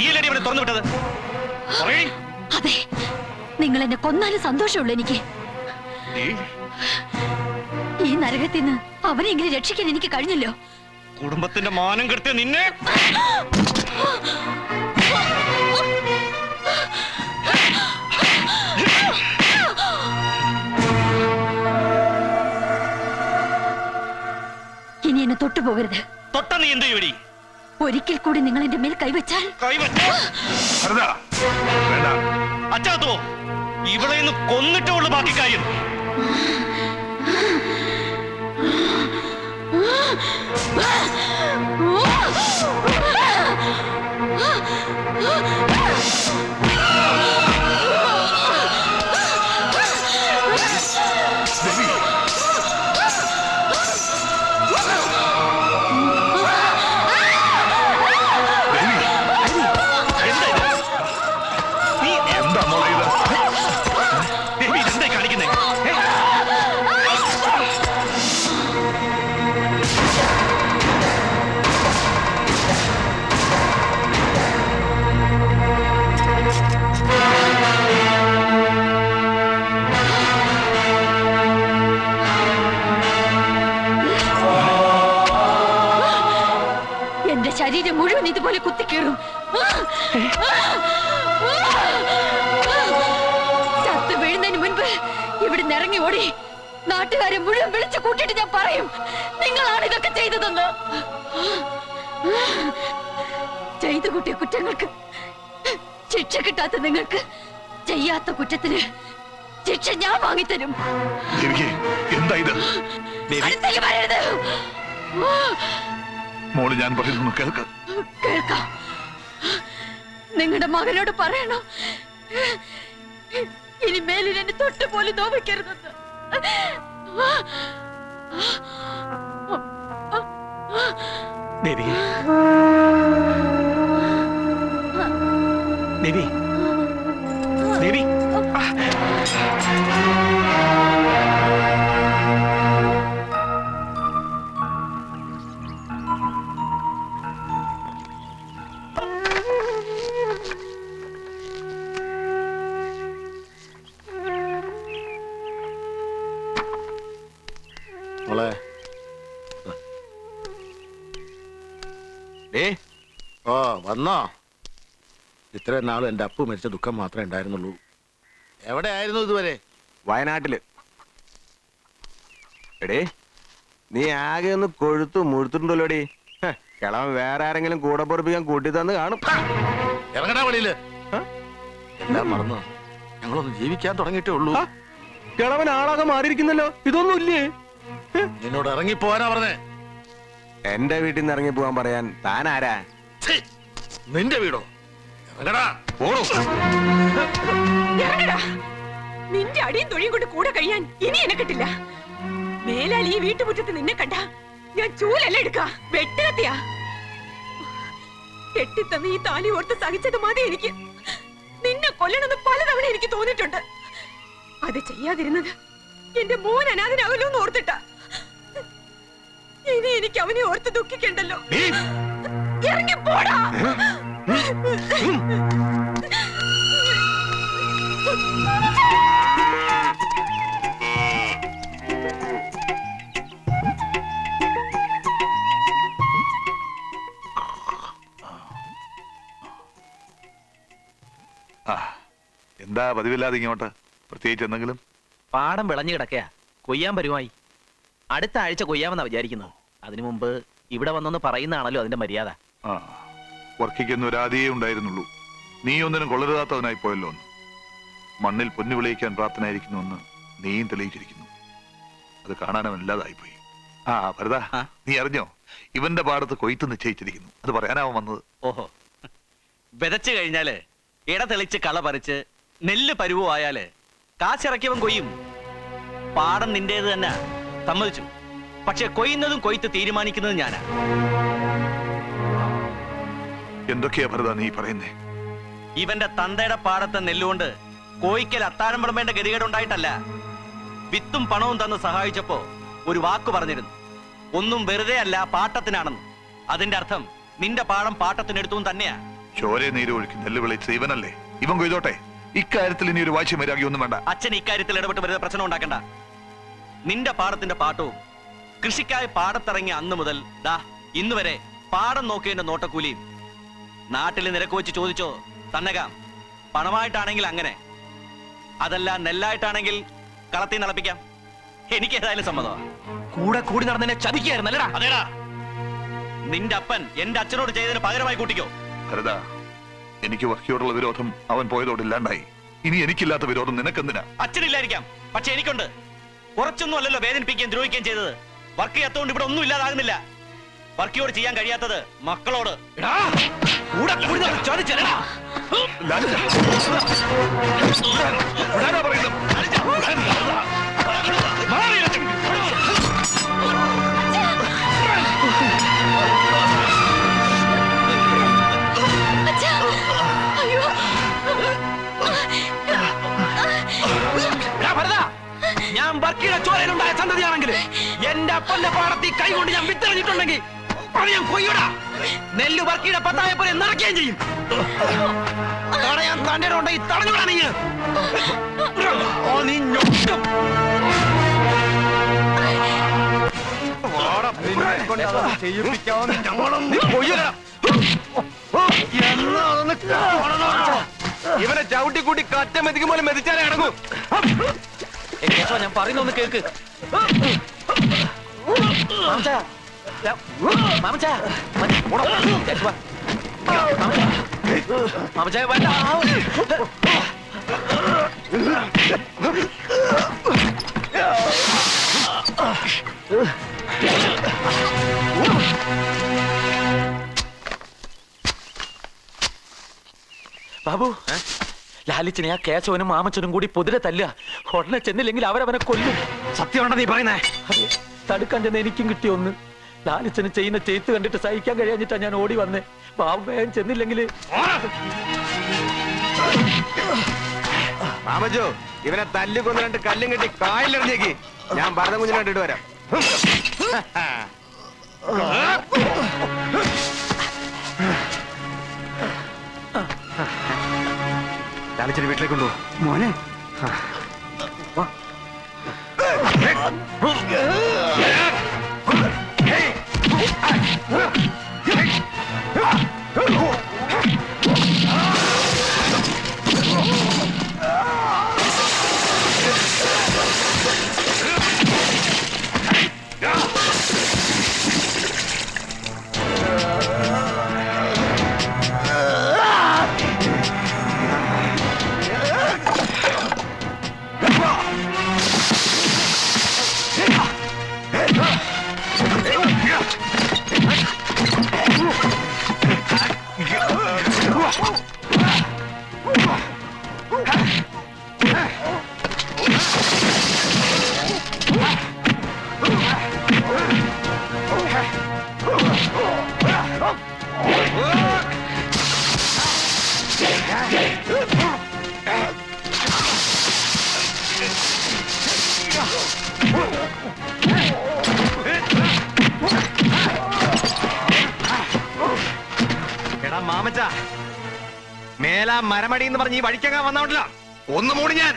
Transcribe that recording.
നീയല്ലേ ഇവിടെ തുറന്നു വിട്ടത്? അതെ, നിങ്ങൾ എന്നെ കൊന്നാലും സന്തോഷമുള്ളൂ എനിക്ക്. ഈ നരകത്തിൽ നിന്ന് അവനെങ്കിലും രക്ഷിക്കാൻ എനിക്ക് കഴിഞ്ഞല്ലോ. കുടുംബത്തിന്റെ മാനം കെടുത്തിയ നിന്നെ ഇനി എന്നെ തൊട്ടുപോകരുത്. തൊട്ട നീ എന്ത് ചെയ്യടി? ഒരിക്കൽ കൂടി നിങ്ങൾ എന്റെ മേൽ കൈവച്ചാൽ അച്ചാത്തോ ഇവിടെ നിന്ന് കൊന്നിട്ടേ ഉള്ളു ബാക്കി കാര്യം. ശരീരം മുഴുവൻ ഇതുപോലെ കുത്തിക്കേറും. ചത്തു വീഴുന്നതിന് മുൻപ് ഇവിടെ ഇറങ്ങി ഓടി നാട്ടുകാരെ മുഴുവൻ വിളിച്ചു കൂട്ടിയിട്ട് ഞാൻ പറയും, നിങ്ങളാണ് ഇതൊക്കെ ചെയ്തതെന്ന്. ചെയ്തു കൂട്ടിയ കുറ്റങ്ങൾക്ക് ശിക്ഷ കിട്ടാത്ത നിങ്ങൾക്ക് ചെയ്യാത്ത കുറ്റത്തിന് ശിക്ഷ ഞാൻ വാങ്ങിത്തരും. മോള് ഞാൻ പറയുന്നു കേൾക്കാം. നിങ്ങളുടെ മകനോട് പറയണോ ഇനി മേലിൽ എന്നെ തൊട്ടുപോലും നോവിക്കരുതെന്ന്. ദേവി, ദേവി, ദേവി, ഓ വന്നോ? ഇത്രയും നാളും എന്റെ അപ്പു മരിച്ച ദുഃഖം മാത്രമേ ഉണ്ടായിരുന്നുള്ളൂ. എവിടെയായിരുന്നു ഇതുവരെ? വയനാട്ടില്. എടേ, നീ ആകെ ഒന്ന് കൊഴുത്തു മുഴുത്തിട്ടുണ്ടല്ലോടി. കിളവൻ വേറെ ആരെങ്കിലും കൂടെ പൊറപ്പിക്കാൻ കൂട്ടി തന്ന് കാണും. ഇറങ്ങടാ വെളിയില്. എല്ലാം മറന്നു ഞങ്ങളൊന്ന് ജീവിക്കാൻ തുടങ്ങിയിട്ടേ ഉള്ളൂ. കിളവൻ ആളാകെ മാറിയിരിക്കുന്നല്ലോ. ഇതൊന്നും ഇല്ലേ? നിന്നോട് ഇറങ്ങിപ്പോവാനാ പറഞ്ഞേ. എന്റെ വീട്ടിൽ നിന്ന് ഇറങ്ങി പോവാൻ പറയാൻ താൻ ആരാ? നിന്റെ വീടോ? നിന്റെ അടിയും തൊഴിയും കൊണ്ട് കൂടെ കഴിയാൻ ഇനി എന്നെ കിട്ടില്ല. മേലാൽ ഈ വീട്ടുമുറ്റത്ത് നിന്നെ കണ്ട ഞാൻ ചൂലല്ല എടുക്ക, വെട്ടുകത്തിയാ. കെട്ടിത്തന്ന് ഈ താലി ഓർത്ത് സഹിച്ചത് മതി എനിക്ക്. നിന്നെ കൊല്ലണമെന്ന് പലതവണ എനിക്ക് തോന്നിയിട്ടുണ്ട്. അത് ചെയ്യാതിരുന്നത് എന്റെ മോൻ അനാഥനാവല്ലോ എന്ന് ഓർത്തിട്ടാ. ഇനി എനിക്ക് അവനെ ഓർത്ത് ദുഃഖിക്കണ്ടല്ലോ. ഇറങ്ങി പോടാ. എന്താ പതിവില്ലാതെ ഇങ്ങോട്ട്? പ്രത്യേകിച്ച് എന്തെങ്കിലും? പാടം വിളഞ്ഞു കിടക്കയാ, കൊയ്യാൻ പരുമായി. അടുത്ത ആഴ്ച കൊയ്യാമെന്നാ വിചാരിക്കുന്നത്. അതിനു മുമ്പ് ഇവിടെ വന്നൊന്ന് പറയുന്നതാണല്ലോ അതിന്റെ മര്യാദ. ആ, വർക്കിക്കുന്ന ഒരാദിയേ ഉണ്ടായിരുന്നുള്ളൂ. നീ ഒന്നിനും കൊള്ളരുതാത്തവനായി പോയല്ലോ ഒന്ന്. മണ്ണിൽ പൊന്നു വിളയിക്കാൻ പ്രാപ്തനായിരിക്കുന്നുവെന്ന് നീയും തെളിയിച്ചിരിക്കുന്നു. അത് കാണാനവനില്ലാതായിപ്പോയി. ആ ഭരത, നീ അറിഞ്ഞോ? ഇവന്റെ പാടത്ത് കൊയ്ത്ത് നിശ്ചയിച്ചിരിക്കുന്നു. അത് പറയാനാവും വന്നത്. ഓഹോ, വിതച്ചു കഴിഞ്ഞാല് ഇട തെളിച്ച് കള പറിച്ച് നെല്ല് പരുവായാല് കാശിറക്കിയവൻ കൊയ്യും. പാടം നിന്റേത് തന്നെ, സമ്മതിച്ചു. പക്ഷെ കൊയ്യുന്നതും കൊയ്ത്ത് തീരുമാനിക്കുന്നതും ഞാനാ. എന്തൊക്കെയാ ഭരത നീ പറയുന്നേ? ഇവന്റെ തന്തയുടെ പാടത്തെ നെല്ലുകൊണ്ട് കോയിക്കൽ അത്താഴം വിളമ്പേണ്ട ഗതികേടുണ്ടായിട്ടല്ല. വിത്തും പണവും തന്ന് സഹായിച്ചപ്പോ ഒരു വാക്ക് പറഞ്ഞിരുന്നു, ഒന്നും വെറുതെ അല്ല, പാട്ടത്തിനാണെന്ന്. അതിന്റെ അർത്ഥം നിന്റെ പാടം പാട്ടത്തിനെടുത്തും തന്നെയാ. ചോരെ നീര് ഒഴുക്കി നെല്ല് വിളയിച്ച ഇവനല്ലേ, ഇവൻ കൊയ്തോട്ടെ. ഇക്കാര്യത്തിൽ ഇനി ഒരു വാശി മര്യാദ ഒന്നും വേണ്ട. അച്ഛൻ ഇക്കാര്യത്തിൽ ഇടപെട്ട് വരുന്ന പ്രശ്നം ഉണ്ടാക്കണ്ട. നിന്റെ പാടത്തിന്റെ പാട്ടവും കൃഷിക്കായി പാടത്തിറങ്ങിയ അന്ന് മുതൽ ദാ ഇന്ന് വരെ പാടം നോക്കിയതിന്റെ നോട്ടക്കൂലിയും നാട്ടിൽ നിരക്ക് വെച്ച് ചോദിച്ചോ തന്നകാം. പണമായിട്ടാണെങ്കിൽ അങ്ങനെ, അതല്ല നെല്ലായിട്ടാണെങ്കിൽ കളത്തിൽ നടപ്പിക്കാം. എനിക്ക് ഏതായാലും സമ്മതമാണ്. കൂടെ കൂടി നടന്നെ ചതിക്കായിരുന്നല്ലടാ. അതേടാ, നിന്റെ അപ്പൻ എന്റെ അച്ഛനോട് ചെയ്തതിന് പകരമായി കൂട്ടിക്കോ. ഭരത, എനിക്ക് വർക്കിയോടുള്ള വിരോധം അവൻ പോയതോടില്ലാണ്ടായി. ഇനി എനിക്കില്ലാത്ത വിരോധം നിനക്കെന്തിനാ? അച്ഛനില്ലായിരിക്കാം, പക്ഷെ എനിക്കുണ്ട്. കുറച്ചൊന്നും അല്ലല്ലോ വേദനിപ്പിക്കുകയും ദ്രോഹിക്കുകയും ചെയ്തത്. വർക്ക് ചെയ്യാത്തോണ്ട് ഇവിടെ ഒന്നും ഇല്ലാതാകുന്നില്ല. വർക്കിയോട് ചെയ്യാൻ കഴിയാത്തത് മക്കളോട്. കൂടെ കൂടി നടന്ന് ചതിച്ചല്ലടാ. അച്ഛാ, അയ്യോ. ഞാൻ വർക്കിയുടെ ചോരയിലുണ്ടായ സന്തതിയാണെങ്കിൽ എന്റെ അപ്പന്റെ പാടത്തിൽ കൈകൊണ്ട് ഞാൻ വിത്തെറിഞ്ഞിട്ടുണ്ടെങ്കിൽ അത് ഞാൻ കൊയ്യൂടാ. നെല്ല് വർക്കിയുടെ പത്തായ പോലെ നിറയ്ക്കുകയും ചെയ്യും. തടയാൻ തന്റെ ഉണ്ടെങ്കിൽ തടഞ്ഞൂടാ നീ. നീ ഞൊട്ടും. ഇവനെ ചവിട്ടി കൂട്ടി കറ്റ മെതിക്കും പോലെ മെതിച്ചാലേ അടങ്ങൂ. ഞാൻ പറയുന്നൊന്ന് കേൾക്ക്. ബാബു, ലാലിച്ചനെ ആ കേശവനും മാമച്ചനും കൂടി പൊതിരെ തല്ല. ഉടനെ ചെന്നില്ലെങ്കിൽ അവരവനെ കൊല്ലും. സത്യമാണോ നീ പറയുന്നേ? അതെ, തടുക്കാൻ ചെന്ന് എനിക്കും കിട്ടിയ ഒന്ന്. ലാലിച്ചന് ചെയ്യുന്ന ചെയ്ത്ത് കണ്ടിട്ട് സഹിക്കാൻ കഴിയാഞ്ഞിട്ടാ ഞാൻ ഓടി വന്നേ. ബാബു വേഗം ചെന്നില്ലെങ്കിൽ. മാമജോ, ഇവനെ തല്ലു കൊന്ന് രണ്ട് കല്ലും കെട്ടി കായലിറങ്ങിയേക്ക്. ഞാൻ ഭരതം കുഞ്ഞിനെ കണ്ടിട്ട് വരാം. ലാലിച്ചനെ വീട്ടിലേക്ക് കൊണ്ടുപോ മോനെ. എടാ മാമച്ച, മേലാ മരമടി എന്ന് പറഞ്ഞ് ഈ വഴിക്കങ്ങാൻ വന്നോണ്ടില്ല. ഒന്ന് മൂടി ഞാൻ.